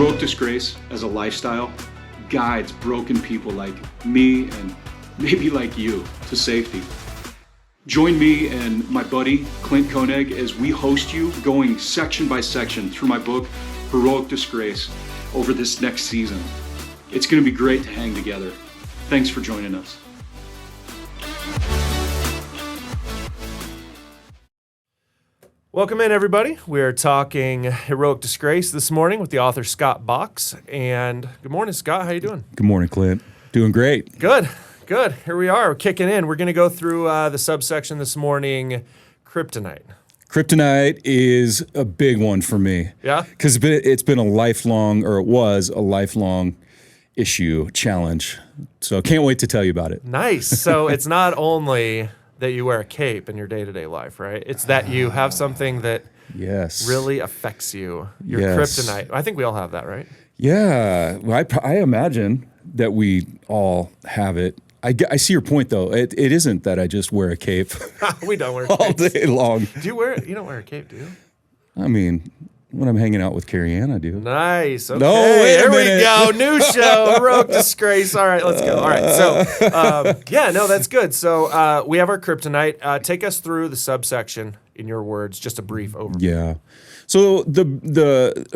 Heroic Disgrace as a lifestyle guides broken people like me and maybe like you to safety. Join me and my buddy Clint as we host you going section by section through my book Heroic Disgrace over this next season. It's going to be great to hang together. Thanks for joining us. Welcome in, everybody. We're talking Heroic Disgrace this morning with the author Scott Box. And good morning, Scott. How you doing? Good morning, Clint. Doing great. Good. Here we are. We're kicking in. We're going to go through the subsection this morning, Kryptonite. Kryptonite is a big one for me. Yeah? Because it's been a lifelong, or it was a lifelong issue, challenge. So can't wait to tell you about it. Nice. So it's not only that you wear a cape in your day-to-day life, right? It's that you have something that really affects you. Your kryptonite. I think we all have that, right? Yeah. Well, I imagine that we all have it. I see your point, though. It isn't that I just wear a cape. We don't wear capes all day long. Do you wear it? You don't wear a cape, do you? I mean, when I'm hanging out with Carrie Ann, I do. Nice. Okay. No, wait a minute. We go. New show. Heroic Disgrace. All right, let's go. All right. So, that's good. So we have our kryptonite. Take us through the subsection in your words, just a brief overview. Yeah. So the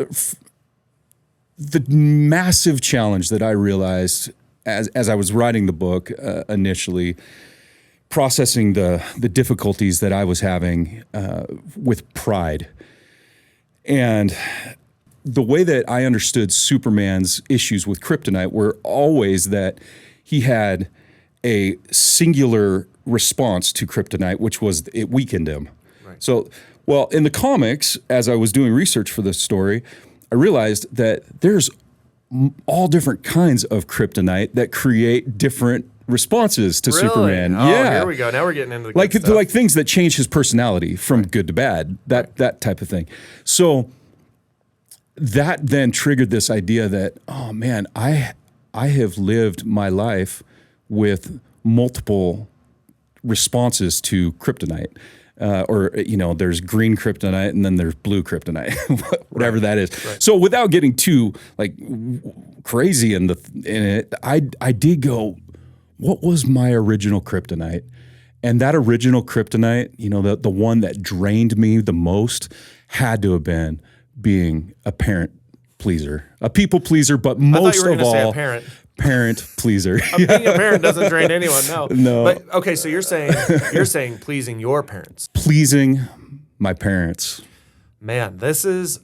massive challenge that I realized as I was writing the book initially, processing the difficulties that I was having with pride. And the way that I understood Superman's issues with kryptonite were always that he had a singular response to kryptonite, which was it weakened him. Right. So, well, in the comics, as I was doing research for this story, I realized that there's all different kinds of kryptonite that create different responses to Superman. Oh, yeah. Here we go. Now we're getting into the good stuff. Like things that change his personality from good to bad, that type of thing. So that then triggered this idea that, oh man, I have lived my life with multiple responses to kryptonite. There's green kryptonite and then there's blue kryptonite, whatever that is. Right. So without getting too crazy in it, I did go, what was my original kryptonite? And that original kryptonite, the one that drained me the most had to have been being a parent pleaser, a people pleaser, but most of all, parent pleaser. Being a parent doesn't drain anyone, no. But okay, so you're saying pleasing your parents. Pleasing my parents. Man,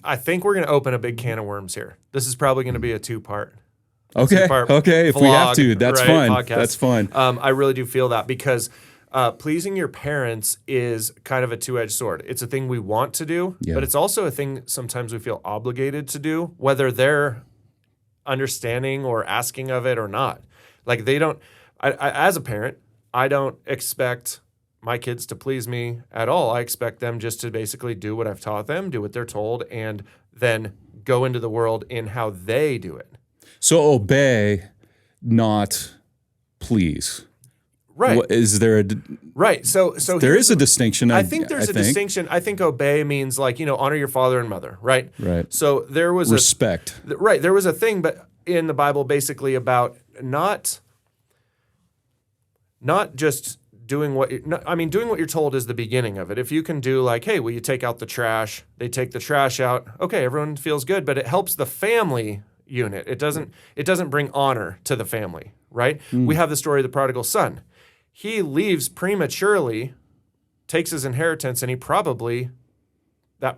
I think we're going to open a big can of worms here. This is probably going to be a two-part. Okay, if we have to, that's fine. Podcast. That's fine. I really do feel that because pleasing your parents is kind of a two-edged sword. It's a thing we want to do, but it's also a thing sometimes we feel obligated to do, whether they're understanding or asking of it or not. Like they don't, as a parent, I don't expect my kids to please me at all. I expect them just to basically do what I've taught them, do what they're told, and then go into the world in how they do it. So obey, not please. Right. Is there a right? So there is a distinction. I think there's a distinction. I think obey means honor your father and mother. Right. Right. So there was respect. There was a thing, but in the Bible, basically about not just doing what doing what you're told is the beginning of it. If you can do hey, will you take out the trash? They take the trash out. Okay, everyone feels good, but it helps the family unit. It doesn't bring honor to the family, right? We have the story of the prodigal son. He leaves prematurely, takes his inheritance, and that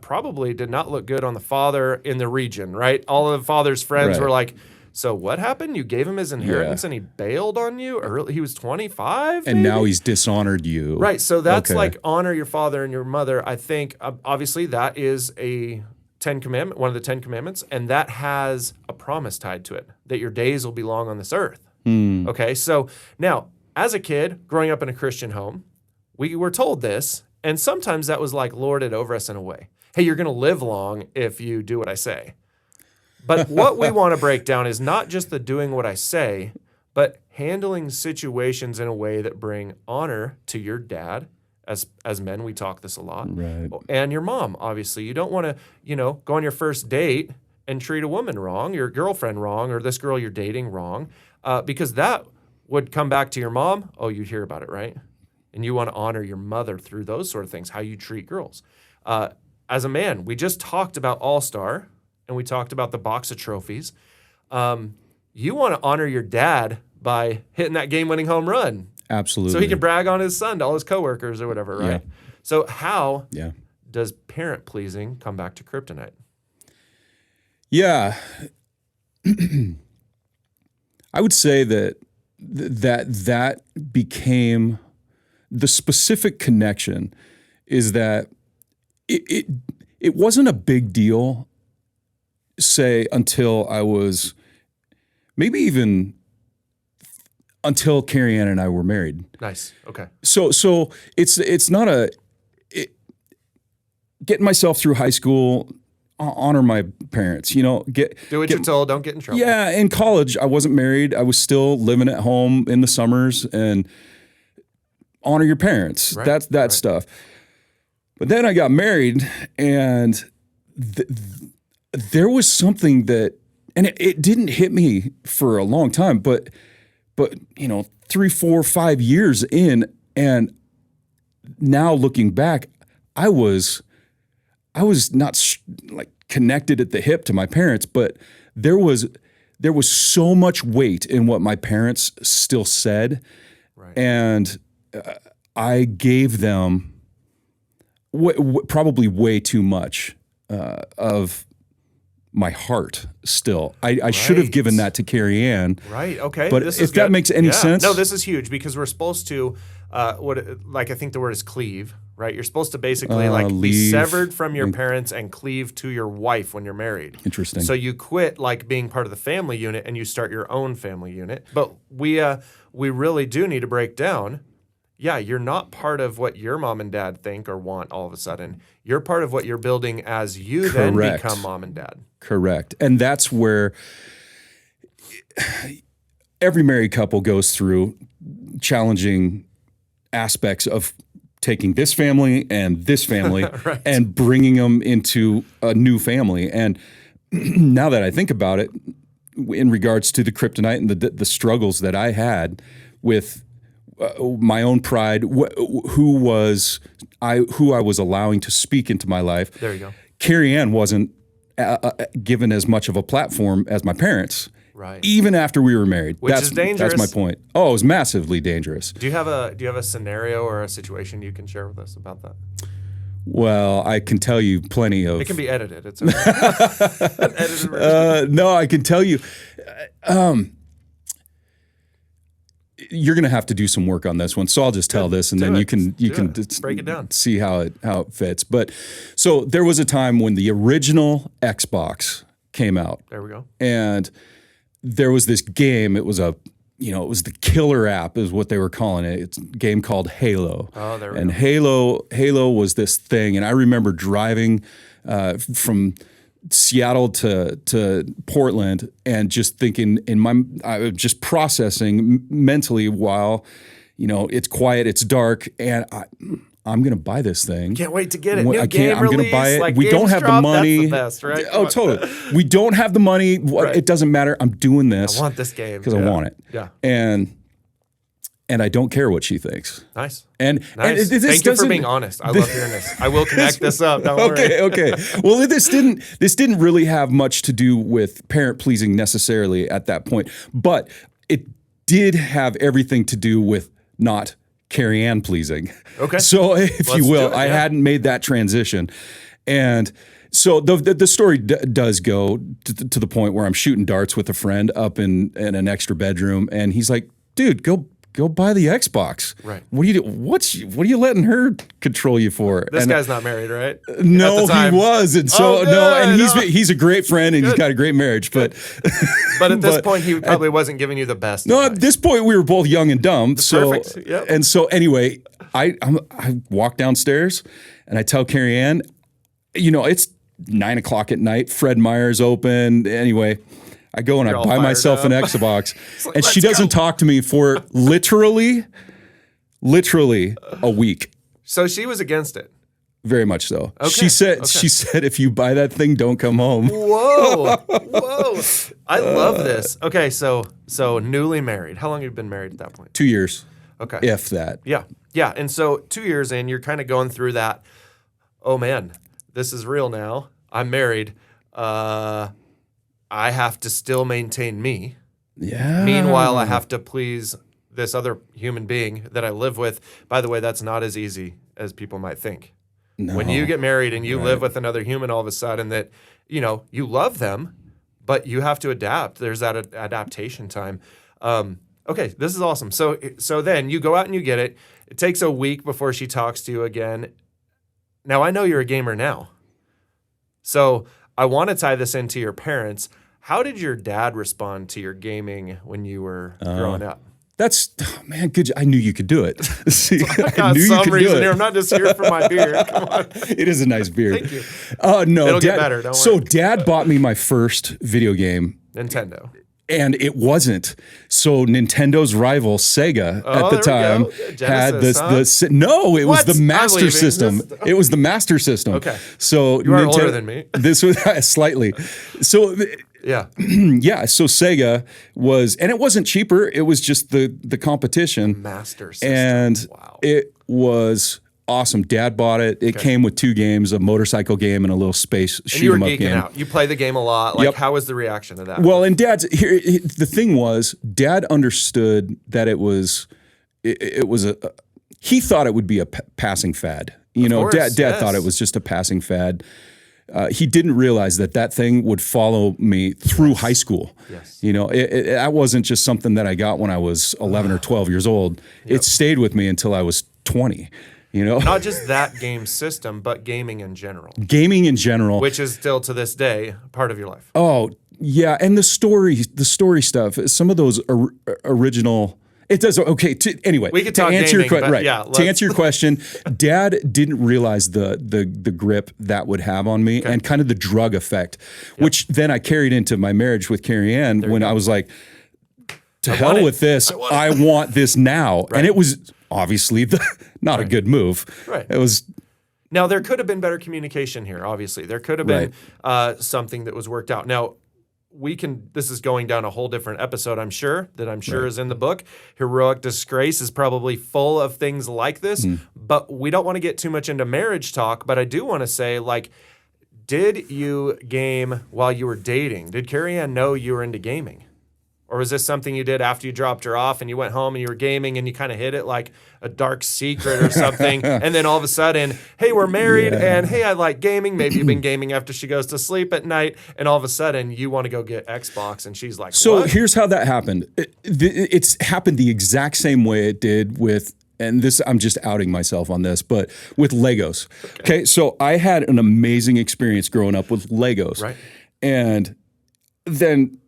probably did not look good on the father in the region, right? All of the father's friends were like, so what happened? You gave him his inheritance and he bailed on you? Or he was 25? And now he's dishonored you. Right. So that's honor your father and your mother. I think obviously that is one of the 10 commandments, and that has a promise tied to it, that your days will be long on this earth. Okay, so now, as a kid, growing up in a Christian home, we were told this, and sometimes that was lorded over us in a way. Hey, you're going to live long if you do what I say. But what we want to break down is not just the doing what I say, but handling situations in a way that bring honor to your dad. As men, we talk this a lot. Right. And your mom, obviously. You don't want to, go on your first date and treat a woman wrong, your girlfriend wrong, or this girl you're dating wrong, because that would come back to your mom. Oh, you hear about it, right? And you want to honor your mother through those sort of things, how you treat girls. As a man, we just talked about All-Star, and we talked about the box of trophies. You want to honor your dad by hitting that game-winning home run. Absolutely. So he can brag on his son to all his coworkers or whatever, right? Yeah. So how Yeah. does parent-pleasing come back to kryptonite? Yeah. I would say that became the specific connection is that it wasn't a big deal, say, until I was maybe even until Carrie Ann and I were married. Nice. Okay. So it's not getting myself through high school, honor my parents, do what you're told, don't get in trouble. Yeah, in college I wasn't married. I was still living at home in the summers, and honor your parents. Right. That Right. stuff. But then I got married, and there was something that, and it didn't hit me for a long time, but 3, 4, 5 years in, and now looking back, I was not like connected at the hip to my parents, but there was so much weight in what my parents still said, Right. and I gave them probably way too much of my heart still. I should have given that to Carrie Ann. Right. Okay. But This if is that good. makes any sense. No, this is huge because we're supposed to, I think the word is cleave, right? You're supposed to basically be leave. severed from your parents and cleave to your wife when you're married. Interesting. So you quit being part of the family unit and you start your own family unit. But we really do need to break down. Yeah, you're not part of what your mom and dad think or want all of a sudden. You're part of what you're building as you then Correct. become mom and dad. Correct. And that's where every married couple goes through challenging aspects of taking this family and this family Right. and bringing them into a new family. And now that I think about it, in regards to the kryptonite and the struggles that I had with my own pride, who I was allowing to speak into my life. There you go. Carrie Ann wasn't given as much of a platform as my parents, Right. even after we were married. Which is dangerous. That's my point. Oh, it was massively dangerous. Do you have a scenario or a situation you can share with us about that? Well, I can tell you plenty of. It can be edited. It's okay. An edited version. No, I can tell you. You're going to have to do some work on this one, so I'll just tell this, and then you can break it down. See how it fits. But so there was a time when the original Xbox came out. There we go. And there was this game. It was it was the killer app, is what they were calling it. It's a game called Halo. Oh, there we and go. Halo was this thing. And I remember driving from Seattle to Portland and just thinking I was just processing mentally while, it's quiet, it's dark, and I'm going to buy this thing. Can't wait to get it. I'm New game going to release, buy it. like We don't games have the drop, money. That's the best, right? Oh, totally. We don't have the money. Right. It doesn't matter. I'm doing this. I want this game because I want it. Yeah. And I don't care what she thinks. Nice. And Nice. this Thank you for doesn't- being honest. I love hearing this. I will connect this up. Don't worry. Okay. Well, this didn't really have much to do with parent pleasing necessarily at that point, but it did have everything to do with not Carrie Ann pleasing. Okay. So, if Let's you will, do it, I yeah. hadn't made that transition, and so the story does go to the point where I'm shooting darts with a friend up in an extra bedroom, and he's like, "Dude, go buy the Xbox. Right. What do you do? What are you letting her control you for?" This And guy's not married, right? no, At the time. he was, and so Oh, no, and good. he's a great friend, and he's got a great marriage, but But at this point, he probably wasn't giving you the best. no, advice. at this point we were both young and dumb. So perfect. Yep. and so anyway, I walk downstairs and I tell Carrie Ann, it's 9 o'clock at night. Fred Meyer's open. Anyway, I go and You're I all buy fired myself an up. Xbox, like, and she let's doesn't go. talk to me for literally a week. So she was against it. Very much so. Okay, She said, if you buy that thing, don't come home. Whoa. I love this. Okay, so newly married. How long have you been married at that point? 2 years. Okay. If that. Yeah. Yeah. And so 2 years in, you're kind of going through that. Oh man, this is real now. I'm married. I have to still maintain me. Yeah. Meanwhile, I have to please this other human being that I live with. By the way, that's not as easy as people might think. No. When you get married and you live with another human, all of a sudden that, you love them, but you have to adapt. There's that adaptation time. Okay, this is awesome. So then you go out and you get it. It takes a week before she talks to you again. Now, I know you're a gamer now. So I want to tie this into your parents. How did your dad respond to your gaming when you were growing up? Man, good. I knew you could do it. See, I knew you could do it. Here. I'm not just here for my beer. Come on. It is a nice beer. Thank you. No, It'll get better. Don't so worry. Dad bought me my first video game. Nintendo. And it wasn't. So Nintendo's rival Sega at the time had Genesis, no, it was What? the Master I'm leaving. System. It was the Master System. Okay. So You are older than me. This was slightly. So Yeah. yeah, so Sega was, and it wasn't cheaper. It was just the competition. Master System. And Wow. it was awesome. Dad bought it. It came with 2 games, a motorcycle game and a little space And you were shoot 'em up geeking game. out. You play the game a lot. Like, Yep. how was the reaction to that? Well, and the thing was, Dad understood that it was he thought it would be a passing fad. course, Dad yes. thought it was just a passing fad. He didn't realize that thing would follow me through high school. Yes. That wasn't just something that I got when I was 11 or 12 years old. It stayed with me until I was 20. Not just that game system, but gaming in general, Gaming in general. which is still to this day part of your life. Oh, yeah, and the story stuff, some of those original. It does okay. Anyway, We could to talk answer gaming, your but right. yeah, To answer your question, Dad didn't realize the grip that would have on me and kind of the drug effect, which then I carried into my marriage with Carrie Ann when I was like, to hell with this, I want this now, and it was obviously not a good move. Right. It was. Now, there could have been better communication here, obviously. There could have been something that was worked out. Now, this is going down a whole different episode, I'm sure is in the book. Heroic Disgrace is probably full of things like this, but we don't want to get too much into marriage talk. But I do want to say, did you game while you were dating? Did Carrie Ann know you were into gaming? Or was this something you did after you dropped her off and you went home and you were gaming and you kind of hid it like a dark secret or something? And then all of a sudden, hey, we're married and hey, I like gaming. Maybe you've been gaming after she goes to sleep at night. And all of a sudden you want to go get Xbox and she's like, So what? here's how that happened. It's happened the exact same way it did with, and this, I'm just outing myself on this, but with Legos. Okay. So I had an amazing experience growing up with Legos. Right. And then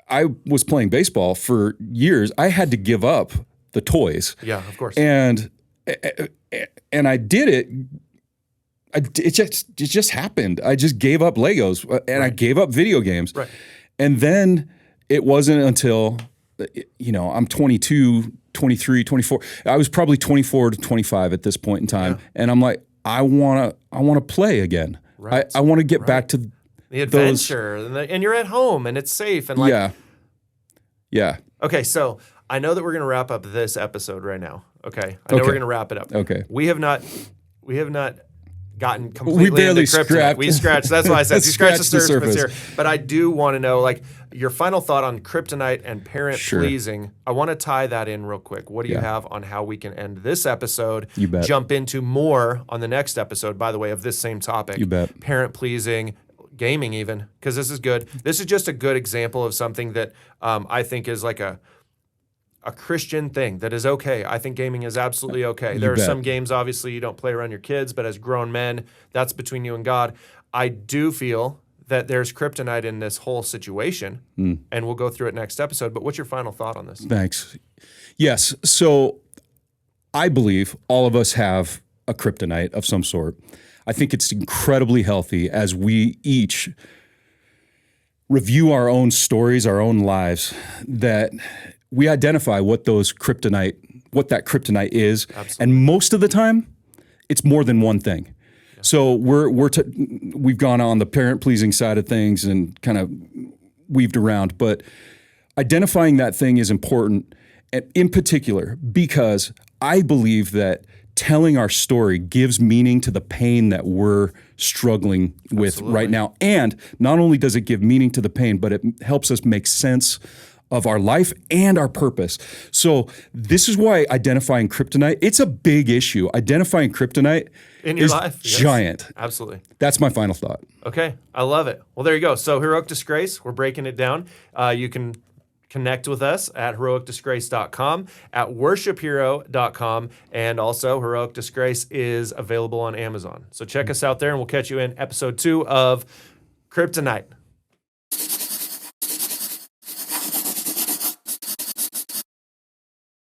I was playing baseball for years. I had to give up the toys. Yeah, of course. And I did it. It just happened. I just gave up Legos and I gave up video games. Right. And then it wasn't until, I'm 22, 23, 24. I was probably 24 to 25 at this point in time. Yeah. And I'm like, I want to play again. Right. I want to get back to the adventure, and you're at home, and it's safe, and yeah. Okay, so I know that we're gonna wrap up this episode right now. Okay, I know we're gonna wrap it up. Okay, we have not gotten completely barely into Kryptonite. scratched. We scratched. That's why I said you scratched the surface here. surface. But I do want to know, your final thought on Kryptonite and parent pleasing. I want to tie that in real quick. What do you have on how we can end this episode? You bet. Jump into more on the next episode, by the way, of this same topic. You bet. Parent pleasing. Gaming even, because this is good. This is just a good example of something that I think is like a Christian thing that is okay. I think gaming is absolutely okay. There are some games, obviously, you don't play around your kids, but as grown men, that's between you and God. I do feel that there's kryptonite in this whole situation, and we'll go through it next episode. But what's your final thought on this? Thanks. Yes. So I believe all of us have a kryptonite of some sort. I think it's incredibly healthy as we each review our own stories, our own lives, that we identify what that kryptonite is. Absolutely. And most of the time, it's more than one thing. So we've gone on the parent pleasing side of things and kind of weaved around, but identifying that thing is important, and in particular because I believe that telling our story gives meaning to the pain that we're struggling with right now. And not only does it give meaning to the pain, but it helps us make sense of our life and our purpose. So this is why identifying kryptonite, it's a big issue. Identifying kryptonite in your is life, giant. Absolutely. That's my final thought. Okay, I love it. Well, there you go. So Heroic Disgrace, we're breaking it down. You can connect with us at heroicdisgrace.com, at worshiphero.com, and also Heroic Disgrace is available on Amazon. So check us out there, and we'll catch you in episode 2 of Kryptonite.